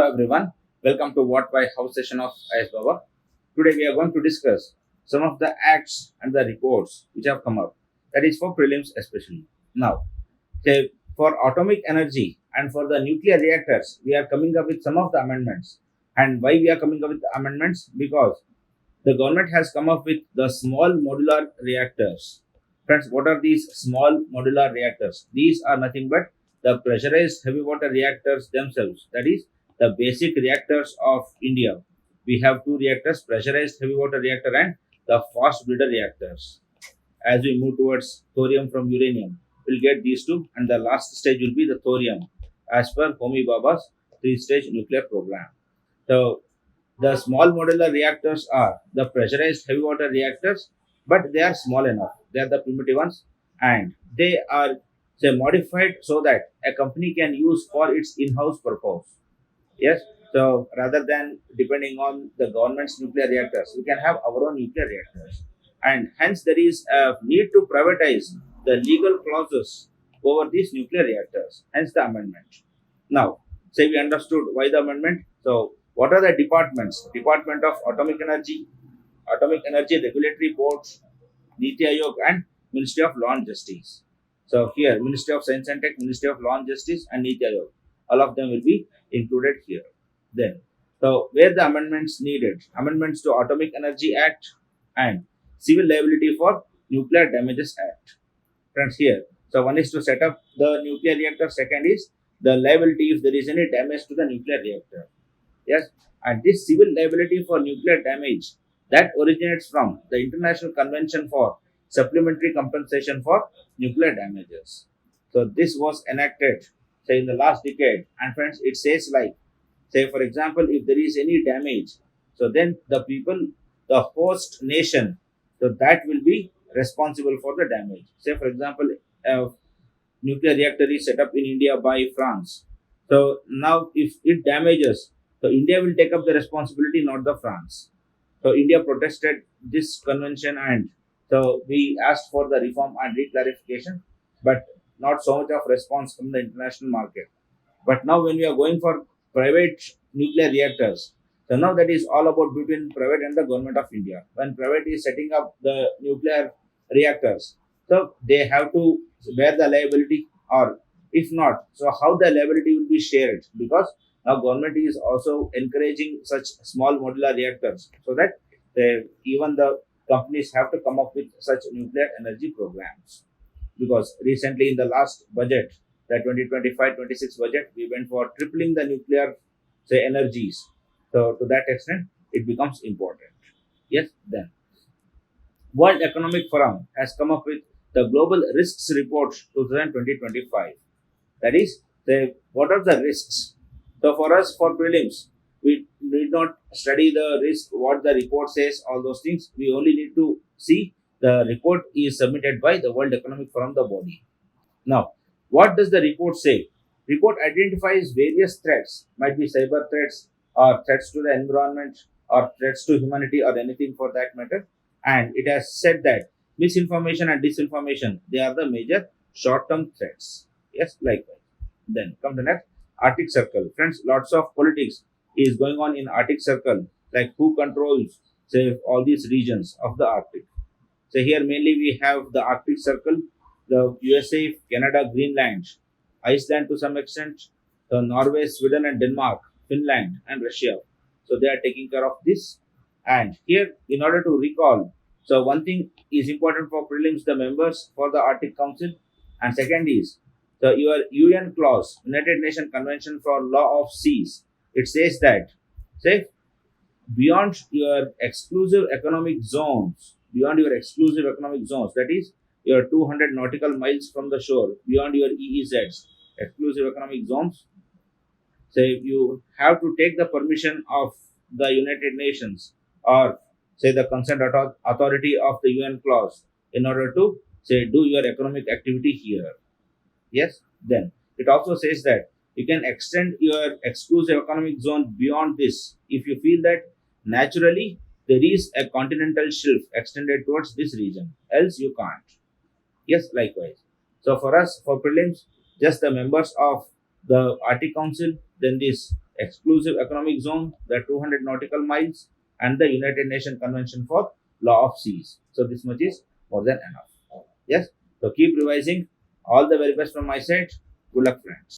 Hello everyone, welcome to What Why How session of IS Baba. Today we are going to discuss some of the acts and the reports which have come up. That is for prelims especially. Now, for atomic energy and for the nuclear reactors, we are coming up with some of the amendments. And why we are coming up with the amendments? Because the government has come up with the small modular reactors. Friends, what are these small modular reactors? These are nothing but the pressurized heavy water reactors themselves. That is the basic reactors of India. We have two reactors, pressurized heavy water reactor and the fast breeder reactors. As we move towards thorium from uranium, we'll get these two, and the last stage will be the thorium, as per Homi Bhabha's three-stage nuclear program. So the small modular reactors are the pressurized heavy water reactors, but they are small enough. They are the primitive ones, and they are modified so that a company can use for its in-house purpose. Yes. So rather than depending on the government's nuclear reactors, we can have our own nuclear reactors, and hence there is a need to privatize the legal clauses over these nuclear reactors. Hence the amendment. Now, say we understood why the amendment. So, what are the departments? Department of Atomic Energy Regulatory Board, Niti Aayog, and Ministry of Law and Justice. So here, Ministry of Science and Tech, Ministry of Law and Justice, and Niti Aayog, all of them will be included here. Then, so where the amendments needed? Amendments to Atomic Energy Act and Civil Liability for Nuclear Damages Act. Friends, here. So one is to set up the nuclear reactor. Second is the liability if there is any damage to the nuclear reactor. Yes, and this civil liability for nuclear damage that originates from the International Convention for Supplementary Compensation for Nuclear Damages. So this was enacted, say, in the last decade. And friends, it says like, say for example, if there is any damage, so then the people, the host nation, so that will be responsible for the damage. Say for example, a nuclear reactor is set up in India by France. So now if it damages, so India will take up the responsibility, not the France. So India protested this convention, and so we asked for the reform and reclarification, but not so much of response from the international market. But now when we are going for private nuclear reactors, so now that is all about between private and the government of India. When private is setting up the nuclear reactors, so they have to bear the liability, or if not, so how the liability will be shared, because now government is also encouraging such small modular reactors so that even the companies have to come up with such nuclear energy programs. Because recently in the last budget, the 2025-26 budget, we went for tripling the nuclear energies. So to that extent, it becomes important. Yes, then World Economic Forum has come up with the Global Risks Report 2020-25. That is, what are the risks? So for us, for prelims, we need not study the risk, what the report says, all those things. We only need to see the report is submitted by the World Economic Forum, the body. Now, what does the report say? Report identifies various threats, might be cyber threats or threats to the environment or threats to humanity or anything for that matter. And it has said that misinformation and disinformation, they are the major short-term threats. Yes, likewise. Then come to next, Arctic Circle. Friends, lots of politics is going on in Arctic Circle, like who controls, say, all these regions of the Arctic. So here mainly we have the Arctic Circle, the USA, Canada, Greenland, Iceland to some extent, the Norway, Sweden and Denmark, Finland and Russia. So they are taking care of this. And here, in order to recall, so one thing is important for prelims, the members for the Arctic Council, and second is your UN clause, United Nations Convention for Law of Seas. It says that, say, beyond your exclusive economic zones, that is your 200 nautical miles from the shore, beyond your EEZs, exclusive economic zones, say you have to take the permission of the United Nations, or say the concerned authority of the UN clause in order to say do your economic activity here. Yes, then it also says that you can extend your exclusive economic zone beyond this if you feel that naturally there is a continental shelf extended towards this region, else you can't. Yes, likewise. So for us, for prelims, just the members of the Arctic Council, then this exclusive economic zone, the 200 nautical miles, and the United Nations Convention for Law of Seas. So this much is more than enough. Yes. So keep revising. All the very best from my side. Good luck, friends.